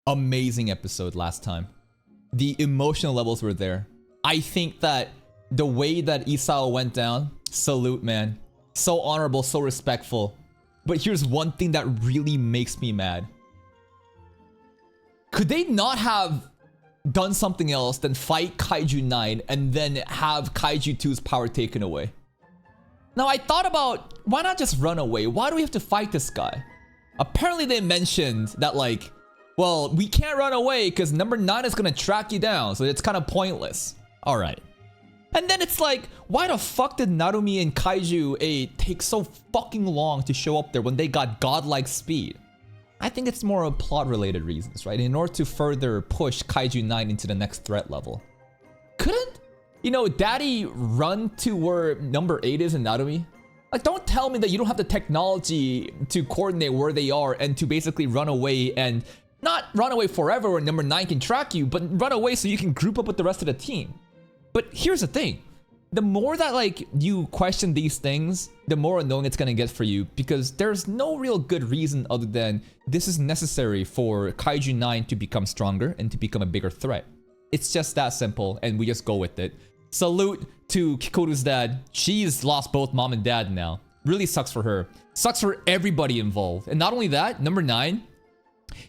amazing episode last time. The emotional levels were there. I think that the way that Isao went down, salute, man. So honorable, so respectful. But here's one thing that really makes me mad. Could they not have done something else than fight Kaiju 9 and then have Kaiju 2's power taken away? Now I thought about, why not just run away? Why do we have to fight this guy? Apparently they mentioned that like, well, we can't run away because number 9 is gonna track you down, so it's kind of pointless. Alright. And then it's like, why the fuck did Narumi and Kaiju 8 take so fucking long to show up there when they got godlike speed? I think it's more of plot-related reasons, right? In order to further push Kaiju 9 into the next threat level. Couldn't, you know, Daddy run to where number 8 is in Narumi? Like, don't tell me that you don't have the technology to coordinate where they are and to basically run away, and not run away forever where number 9 can track you, but run away so you can group up with the rest of the team. But here's the thing. The more that like you question these things, the more annoying it's gonna get for you, because there's no real good reason other than this is necessary for Kaiju 9 to become stronger and to become a bigger threat. It's just that simple, and we just go with it. Salute to Kikoru's dad. She's lost both mom and dad now. Really sucks for her. Sucks for everybody involved. And not only that, number 9,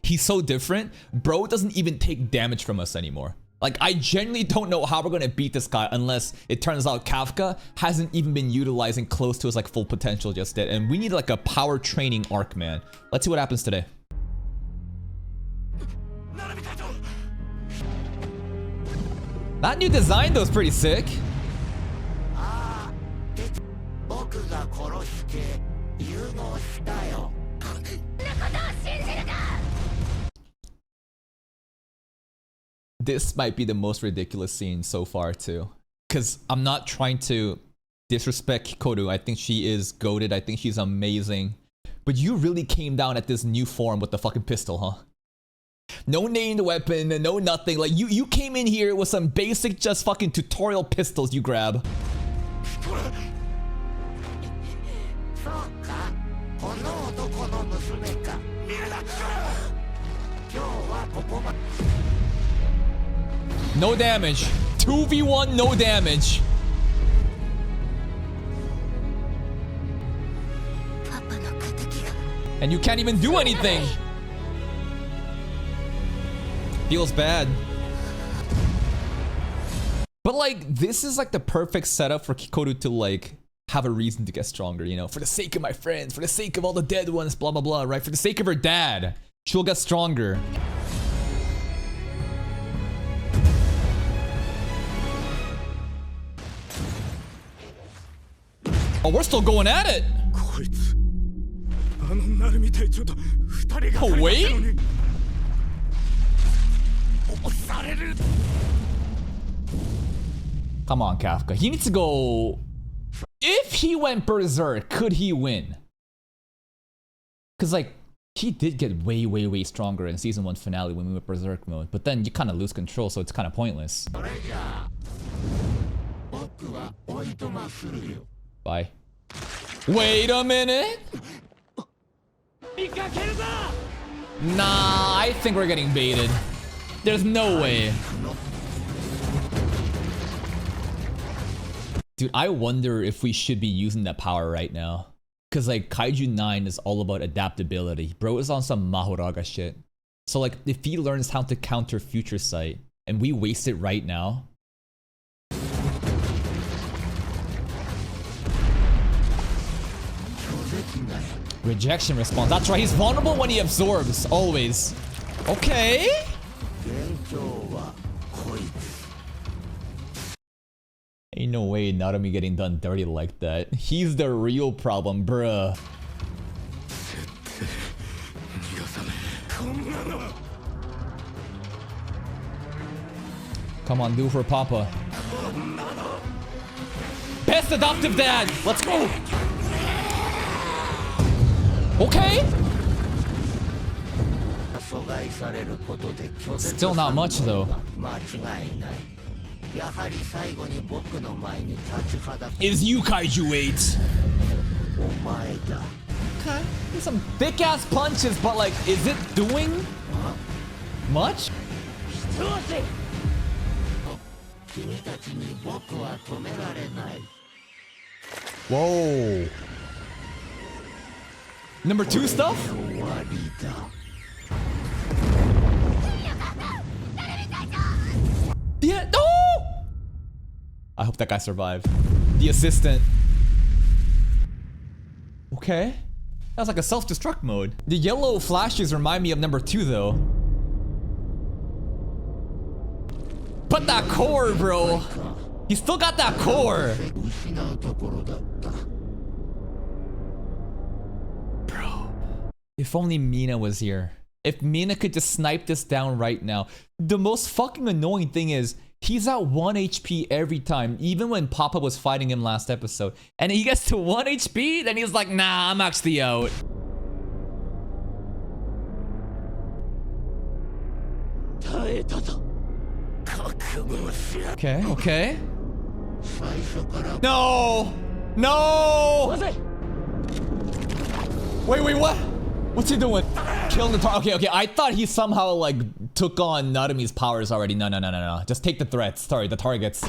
he's so different. Bro doesn't even take damage from us anymore. Like, I genuinely don't know how we're gonna beat this guy unless it turns out Kafka hasn't even been utilizing close to his like full potential just yet. And we need like a power training arc, man. Let's see what happens today. That new design though is pretty sick. This might be the most ridiculous scene so far too. Because I'm not trying to disrespect Kikoru. I think she is goated. I think she's amazing. But you really came down at this new form with the fucking pistol, huh? No named weapon, no nothing. Like you came in here with some basic just fucking tutorial pistols you grab. No damage. 2v1, no damage. And you can't even do anything. Feels bad. But like, this is like the perfect setup for Kikoru to like have a reason to get stronger, you know? For the sake of my friends, for the sake of all the dead ones, blah, blah, blah, right? For the sake of her dad, she'll get stronger. Oh, we're still going at it. Oh, wait. Come on, Kafka. He needs to go. If he went berserk, could he win? Because, like, he did get way, way, way stronger in season 1 finale when we went berserk mode. But then you kind of lose control, so it's kind of pointless. Bye. Wait a minute. Nah, I think we're getting baited. There's no way. Dude, I wonder if we should be using that power right now. Because like Kaiju 9 is all about adaptability. Bro is on some Mahoraga shit. So like if he learns how to counter Future Sight and we waste it right now. Rejection response. That's right, he's vulnerable when he absorbs, always. Okay. Ain't no way Narumi getting done dirty like that. He's the real problem, bruh. Come on, do for Papa. Best adoptive dad! Let's go! Okay! Still not much though. Is you Kaiju 8? Okay. Some thick ass punches, but like, is it doing Much? Whoa. Number 2 stuff? Yeah, no! I hope that guy survived. The assistant. Okay. That was like a self-destruct mode. The yellow flashes remind me of number 2 though. But that core, bro. He still got that core. Bro. If only Mina was here. If Mina could just snipe this down right now. The most fucking annoying thing is, he's at 1 HP every time, even when Papa was fighting him last episode. And he gets to 1 HP, then he's like, nah, I'm actually out. Okay, okay. No! No! Wait, what? What's he doing? Killing the target. Okay, I thought he somehow like took on Narumi's powers already. No. Just take the threats. Sorry, the targets.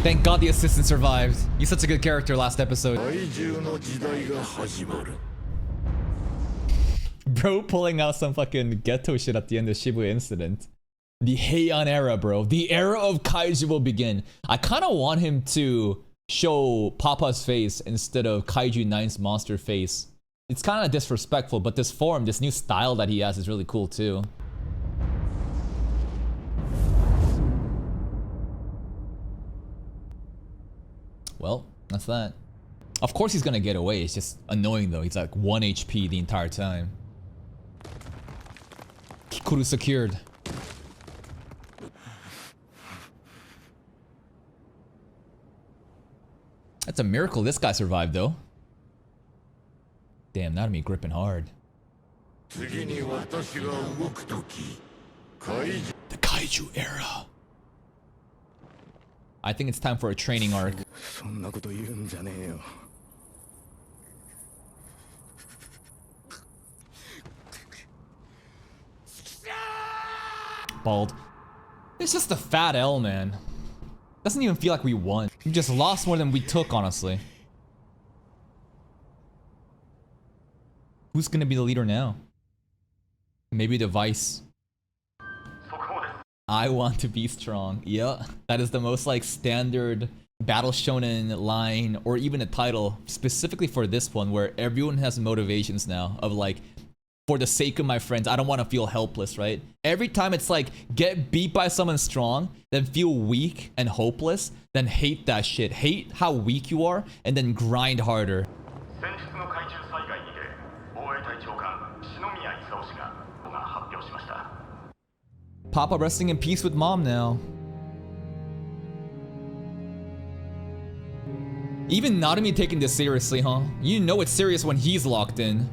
Thank God the assistant survived. He's such a good character last episode. Bro pulling out some fucking ghetto shit at the end of Shibuya incident. The Heian era, bro. The era of Kaiju will begin. I kind of want him to show Papa's face instead of Kaiju 9's monster face. It's kind of disrespectful, but this form, this new style that he has is really cool too. Well, that's that. Of course he's gonna get away. It's just annoying though. He's like 1 HP the entire time. Kikuru secured. That's a miracle this guy survived though. Damn, Narumi gripping hard. The Kaiju era. I think it's time for a training arc. Bald. It's just a fat L, man. Doesn't even feel like we won. We just lost more than we took, honestly. Who's gonna be the leader now? Maybe the vice. I want to be strong. Yeah, that is the most like standard battle shonen line or even a title specifically for this one where everyone has motivations now of like, for the sake of my friends, I don't want to feel helpless, right? Every time it's like, get beat by someone strong, then feel weak and hopeless, then hate that shit. Hate how weak you are, and then grind harder. Papa resting in peace with mom now. Even Narumi taking this seriously, huh? You know it's serious when he's locked in.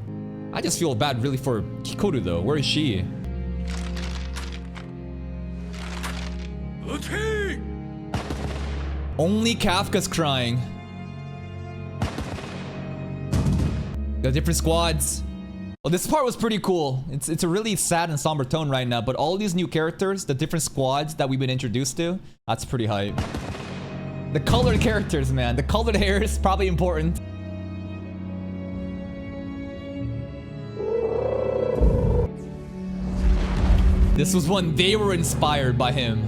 I just feel bad really for Hikaru though. Where is she? Only Kafka's crying. The different squads. Well, this part was pretty cool. It's a really sad and somber tone right now, but all these new characters, the different squads that we've been introduced to, that's pretty hype. The colored characters, man. The colored hair is probably important. This was when they were inspired by him.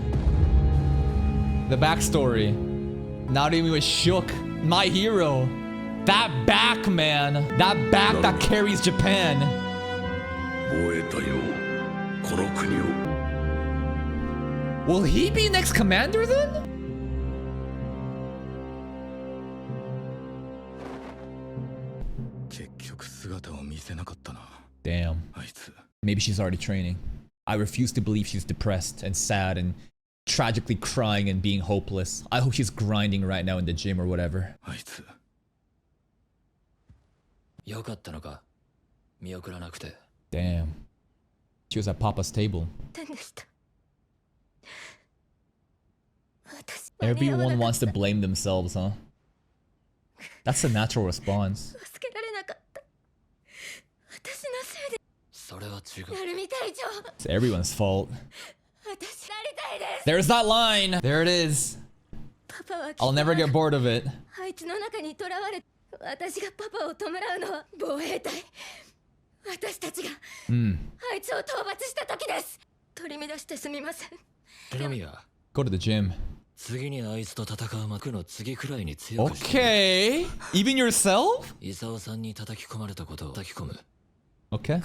The backstory. Narumi was shook. My hero. That back, man. That back that carries Japan. Will he be next commander then? Damn. Maybe she's already training. I refuse to believe she's depressed and sad and tragically crying and being hopeless. I hope she's grinding right now in the gym or whatever. Damn. She was at Papa's table. Everyone wants to blame themselves, huh? That's a natural response. It's everyone's fault. There's that line! There it is. I'll never get bored of it. Go to the gym. Okay. Even yourself? Okay.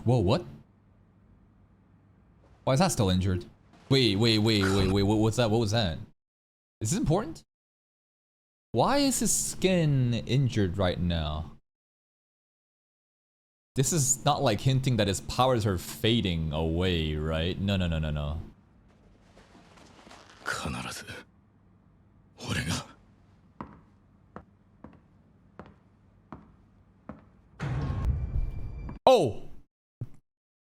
Whoa, what? Why is that still injured? Wait, what was that? What was that? Is this important? Why is his skin injured right now? This is not like hinting that his powers are fading away, right? No. Oh!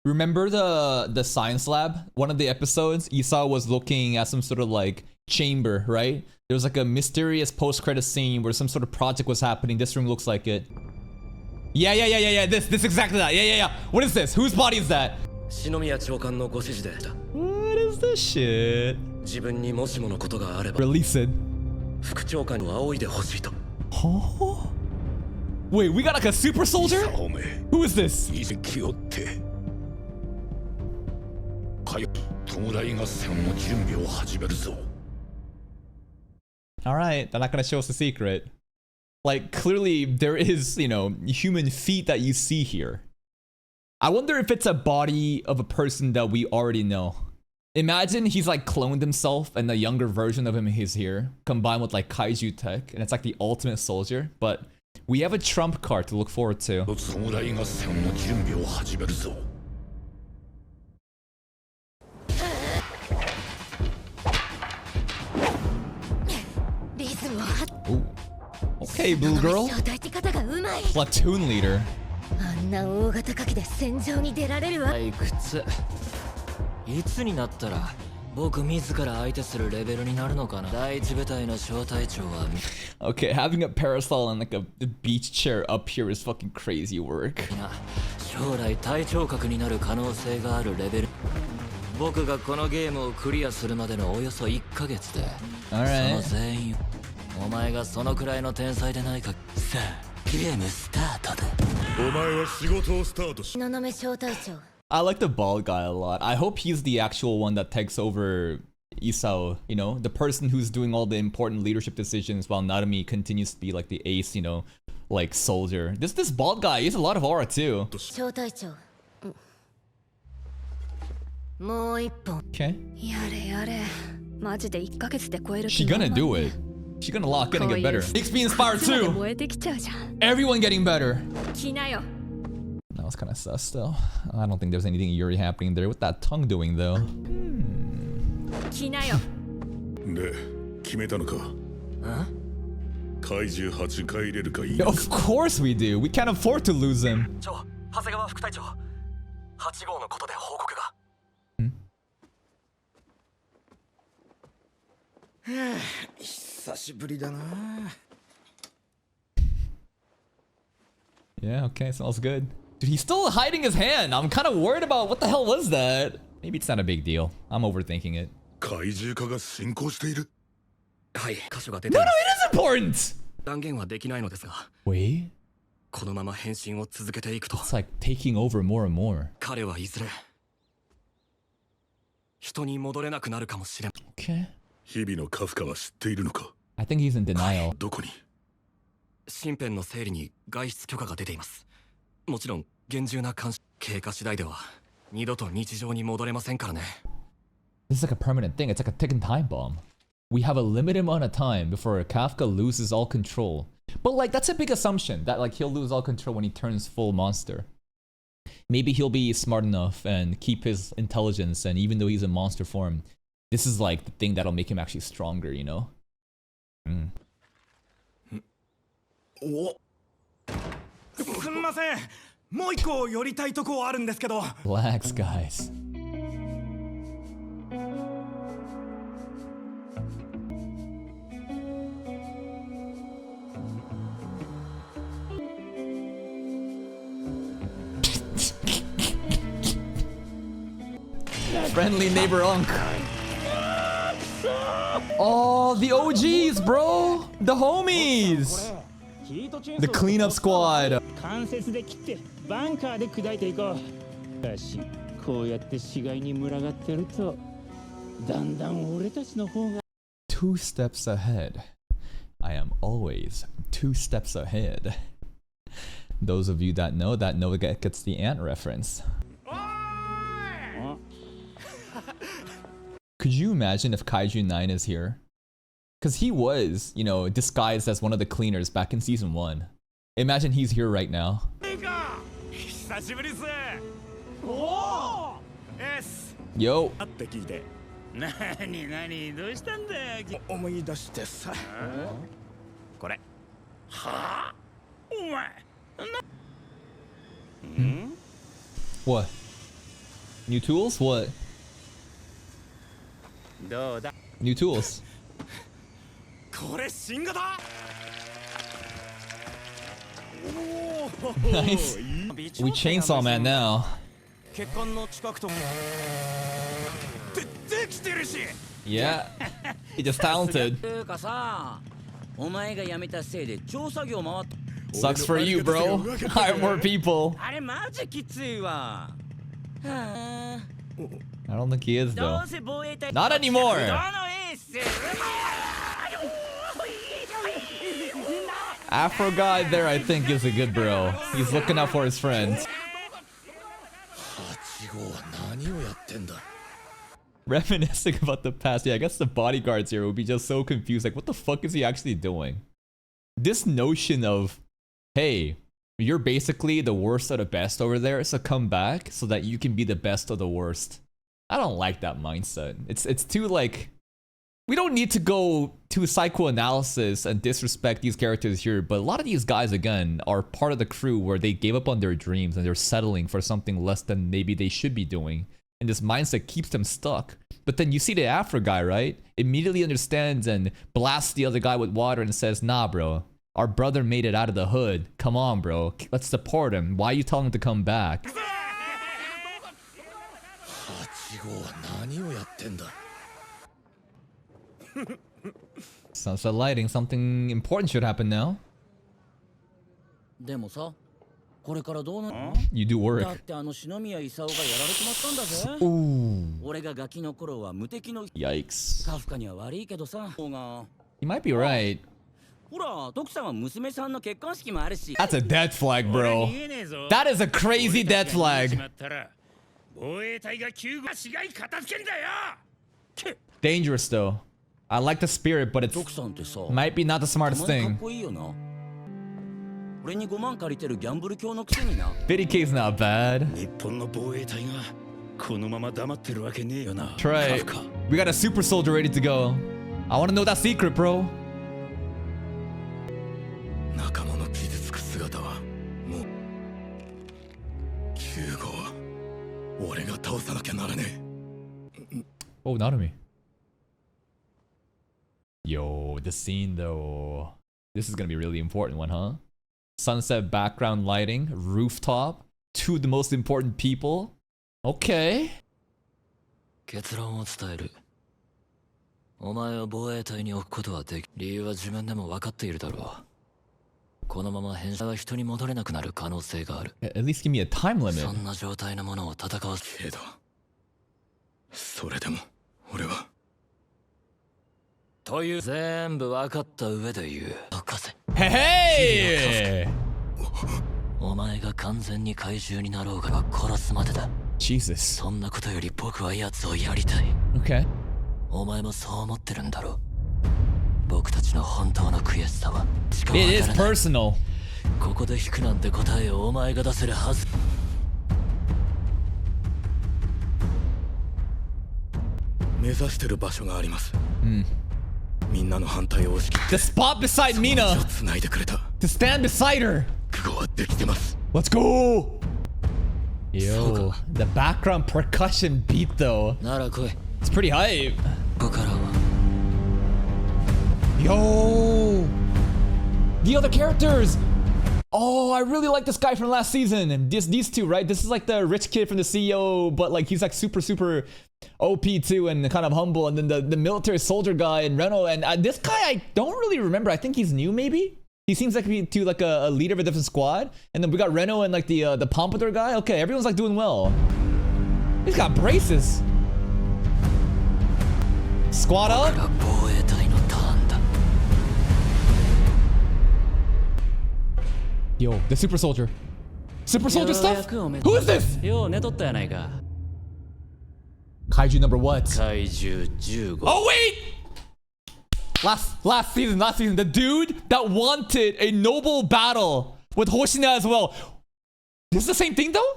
Remember the science lab? One of the episodes, Isao was looking at some sort of like chamber, right? There was like a mysterious post-credit scene where some sort of project was happening. This room looks like it. Yeah. This exactly that. Yeah. What is this? Whose body is that? What is this shit? Release it. Huh? Wait, we got like a super soldier? Who is this? Alright, they're not gonna show us the secret. Like, clearly there is, you know, human feet that you see here. I wonder if it's a body of a person that we already know. Imagine he's like cloned himself and the younger version of him is here, combined with like Kaiju tech, and it's like the ultimate soldier, but we have a trump card to look forward to. Ooh. Okay, blue girl. Platoon leader. Okay, having a parasol and like a beach chair up here is fucking crazy work. Alright. I like the bald guy a lot. I hope he's the actual one that takes over Isao, you know? The person who's doing all the important leadership decisions while Narumi continues to be like the ace, you know? Like soldier. This bald guy, he has a lot of aura too. Okay. She gonna do it. She gonna lock in and get better. Makes me inspired too. Everyone getting better. That was kind of sus though. I don't think there's anything Yuri happening there. What's that tongue doing though? Of course we do. We can't afford to lose him. Yeah, okay, smells good. Dude, he's still hiding his hand. I'm kind of worried about what the hell was that. Maybe it's not a big deal. I'm overthinking it. No, it is important! Wait? It's like taking over more and more. Okay. I think he's in denial. This is like a permanent thing. It's like a ticking time bomb. We have a limited amount of time before Kafka loses all control. But like, that's a big assumption that like he'll lose all control when he turns full monster. Maybe he'll be smart enough and keep his intelligence, and even though he's in monster form, this is like the thing that'll make him actually stronger, you know? すみません。もう一個寄りたいとこあるんですけど。Relax, guys. Friendly neighbor Unk. Oh, the OGs, bro. The homies. The cleanup squad. 関節で切ってバンカーで砕いていこう。しかしこうやって死骸に群がってるとだんだん俺たちの方が 2 steps ahead. I am always 2 steps ahead. Those of you that know gets the ant reference. Could you imagine if Kaiju 9 is here? Because he was, you know, disguised as one of the cleaners back in season 1. Imagine he's here right now. Yo. 何どうしたんだよ。思い出してさ。これ。はあ？お前。What? New tools? What? どうだ。 New tools. これ新型。Nice. We chainsaw man now. 血管の近くとも。できてるし。Yeah. He just talented. かさ、お前が辞めたせいで調査業回った。 Sucks for you, bro. Hire more people. あれマジきついわ。は I don't think he is あ、ど though. うせ防衛隊。 Not anymore. どのエース。 Afro guy there, I think, is a good bro. He's looking out for his friends. Reminiscing about the past. Yeah, I guess the bodyguards here would be just so confused. Like, what the fuck is he actually doing? This notion of, hey, you're basically the worst of the best over there, so come back so that you can be the best of the worst. I don't like that mindset. It's too like, we don't need to go to psychoanalysis and disrespect these characters here, but a lot of these guys, again, are part of the crew where they gave up on their dreams and they're settling for something less than maybe they should be doing. And this mindset keeps them stuck. But then you see the Afro guy, right? Immediately understands and blasts the other guy with water and says, nah, bro. Our brother made it out of the hood. Come on, bro. Let's support him. Why are you telling him to come back? Sunset lighting. Something important should happen now. でもさ、これからどうなる？ You do だ work. って篠宮勲がやられちまったんだぜ。 Ooh. 俺がガキの頃は無敵の Yikes. カフカには悪いけどさ。方が You might be right. ほら、徳さんは娘さんの結婚式もあるし。 That's a death flag, bro. That is a crazy death flag. 防衛隊が救護死骸片付けんだよ。 Dangerous though. I like the spirit, but it's 徳さんってさ、 might be not the smartest たまにか thing. っこいいよな。俺に5万借りてるギャンブル教のくせにな。 50K is not bad. 日本の防衛隊がこのまま黙ってるわけねえよな。 Try. We got a super soldier ready to go. I want to know that secret, bro. 仲間の傷つく姿はもう救護は俺が倒さなきゃならねえ。 Oh, not me. Yo, the scene though. This is gonna be a really important one, huh? Sunset background lighting, rooftop, 2 of the most important people. Okay. 結論を伝える。お前を防衛隊に置くことはでき、理由は自分でも分かっているだろう。このまま変者は人に戻れなくなる可能性がある。 At least give me a time そ limit. んな状態のものを戦わせ。けどそれでも俺はという全部分かった上で言う。任せ。 Hey! お前が完全に怪獣になろうが殺すまでだ。 Jesus. そんなことより僕は奴をやりたい。 Okay. お前もそう思ってるんだろう。僕たちの本当の悔しさは It is personal. ここで引くなんて答えをお前が出せるはず。目指してる場所があります。みんなの反対を押し切って The spot beside Mina 繋いでくれた to stand beside her. 覚悟はできてます Let's go. Yo, the background percussion beat though. なら来い。 It's pretty hype. ここからは Yo, the other characters. Oh, I really like this guy from last season. And these two, right? This is like the rich kid from the CEO, but like he's like super OP too and kind of humble. And then the military soldier guy and Reno. And this guy, I don't really remember. I think he's new maybe. He seems like to like a leader of a different squad. And then we got Reno and like the pompadour guy. Okay, everyone's like doing well. He's got braces. Squad up. 防衛隊のターンだ。 Yo, the super soldier. Super soldier stuff? Who is this? よう寝とったやないか。 Kaiju number what? 怪獣15。 Oh wait! Last season, the dude that wanted a noble battle with Hoshina as well. This is the same thing though?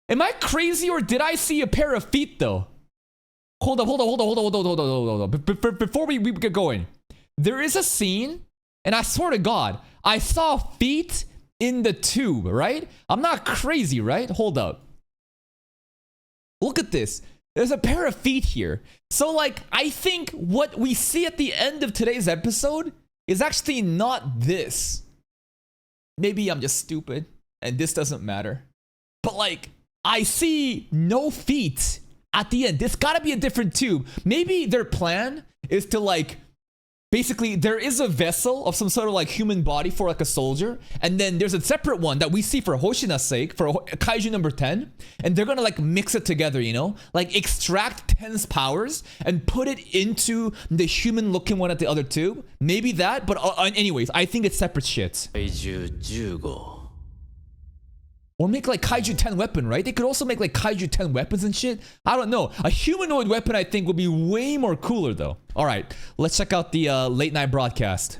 Am I crazy or did I see a pair of feet though? Hold on. Before we get going, there is a scene, and I swear to God, I saw feet in the tube, right? I'm not crazy, right? Hold up. Look at this. There's a pair of feet here. So like, I think what we see at the end of today's episode is actually not this. Maybe I'm just stupid and this doesn't matter. But like, I see no feet at the end. This gotta be a different tube. Maybe their plan is to like, basically there is a vessel of some sort of like human body for like a soldier. And then there's a separate one that we see for Hoshina's sake, for Kaiju number 10. And they're gonna like mix it together, you know? Like extract 10's powers and put it into the human looking one at the other tube. Maybe that, but anyways, I think it's separate shit. 怪獣15。 Or make like Kaiju 10 weapon, right? They could also make like Kaiju 10 weapons and shit. I don't know. A humanoid weapon, I think, would be way more cooler though. All right, let's check out the late night broadcast.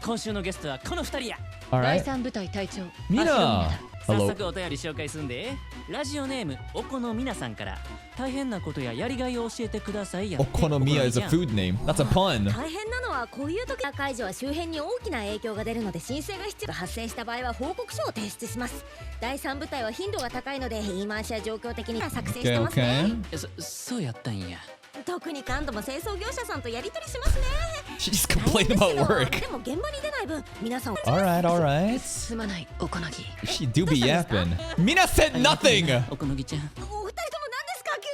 今週のゲストはこの2人や。 All 第 right. 三部隊隊長 Mina. 早 Hello. 速お便り紹介すんで。ラジオネームおこのみなさんから大変なことややりがいを教えてくださいやって。 Okonomiya is a food name. That's a pun. 大変なのはこういう時は解除は周辺に大きな影響が出るので申請が必要が発生した場合は報告書を提出します。第三部隊は頻度が高いので言い回しや状況的に作成して Okay, ますね。 okay. そうやったんや。特に感度も清掃業者さんとやり取りしますね。 She just complained about で work. も現場に出ない分皆さん All right, all right. すまないおこなぎ。 She do be yapping. Mina said nothing. おこのぎちゃん。お二人とも何ですか急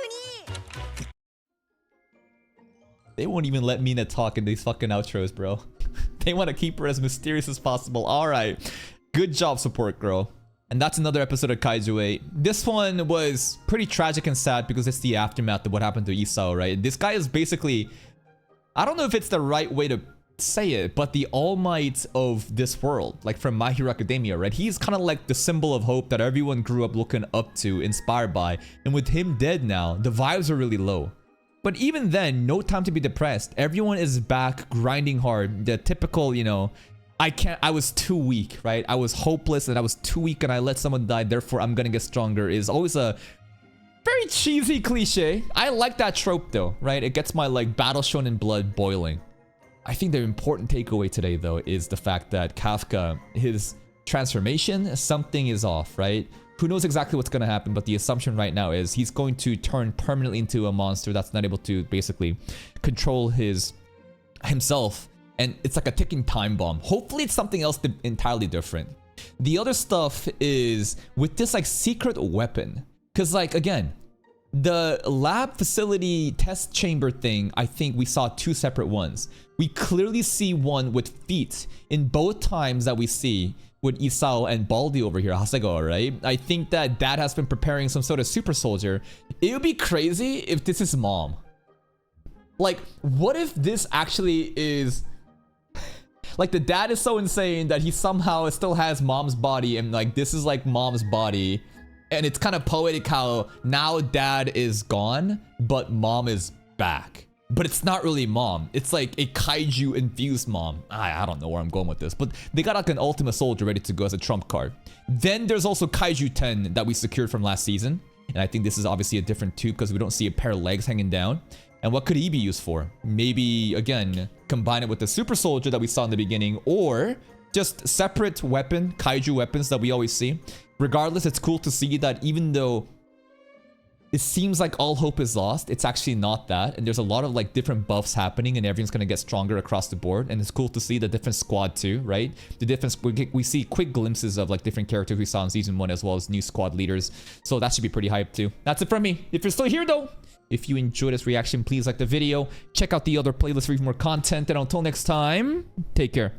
に。 They won't even let Mina talk in these fucking outros, bro. They want to keep her as mysterious as possible. All right. Good job, support girl. And that's another episode of Kaiju 8. This one was pretty tragic and sad because it's the aftermath of what happened to Isao, right? This guy is basically, I don't know if it's the right way to say it, but the all might of this world, like from My Hero Academia, right? He's kind of like the symbol of hope that everyone grew up looking up to, inspired by. And with him dead now, the vibes are really low. But even then, no time to be depressed. Everyone is back grinding hard. The typical, you know, I was too weak, right? I was hopeless and I was too weak and I let someone die, therefore I'm gonna get stronger is always a very cheesy cliche. I like that trope though, right? It gets my like battle shonen blood boiling. I think the important takeaway today though is the fact that Kafka, his transformation, something is off, right? Who knows exactly what's gonna happen, but the assumption right now is he's going to turn permanently into a monster that's not able to basically control himself. And it's like a ticking time bomb. Hopefully it's something else entirely different. The other stuff is with this like secret weapon. Cause like, again, the lab facility test chamber thing, I think we saw two separate ones. We clearly see one with feet in both times that we see with Isao and Baldi over here, Hasegawa, right? I think that Dad has been preparing some sort of super soldier. It would be crazy if this is Mom. Like, what if this actually is... Like, the dad is so insane that he somehow still has Mom's body, and like, this is like Mom's body. And it's kind of poetic how now Dad is gone, but Mom is back. But it's not really Mom. It's like a Kaiju-infused Mom. I don't know where I'm going with this, but they got like an Ultima Soldier ready to go as a trump card. Then there's also Kaiju 10 that we secured from last season. And I think this is obviously a different tube because we don't see a pair of legs hanging down. And what could he be used for? Maybe, again, combine it with the super soldier that we saw in the beginning, or just separate weapon, kaiju weapons that we always see. Regardless, it's cool to see that even though it seems like all hope is lost, it's actually not that. And there's a lot of like different buffs happening and everyone's going to get stronger across the board. And it's cool to see the different squad too, right? The difference, we see quick glimpses of like different characters we saw in season 1 as well as new squad leaders. So that should be pretty hyped too. That's it from me. If you're still here though, if you enjoyed this reaction, please like the video. Check out the other playlist for even more content. And until next time, take care.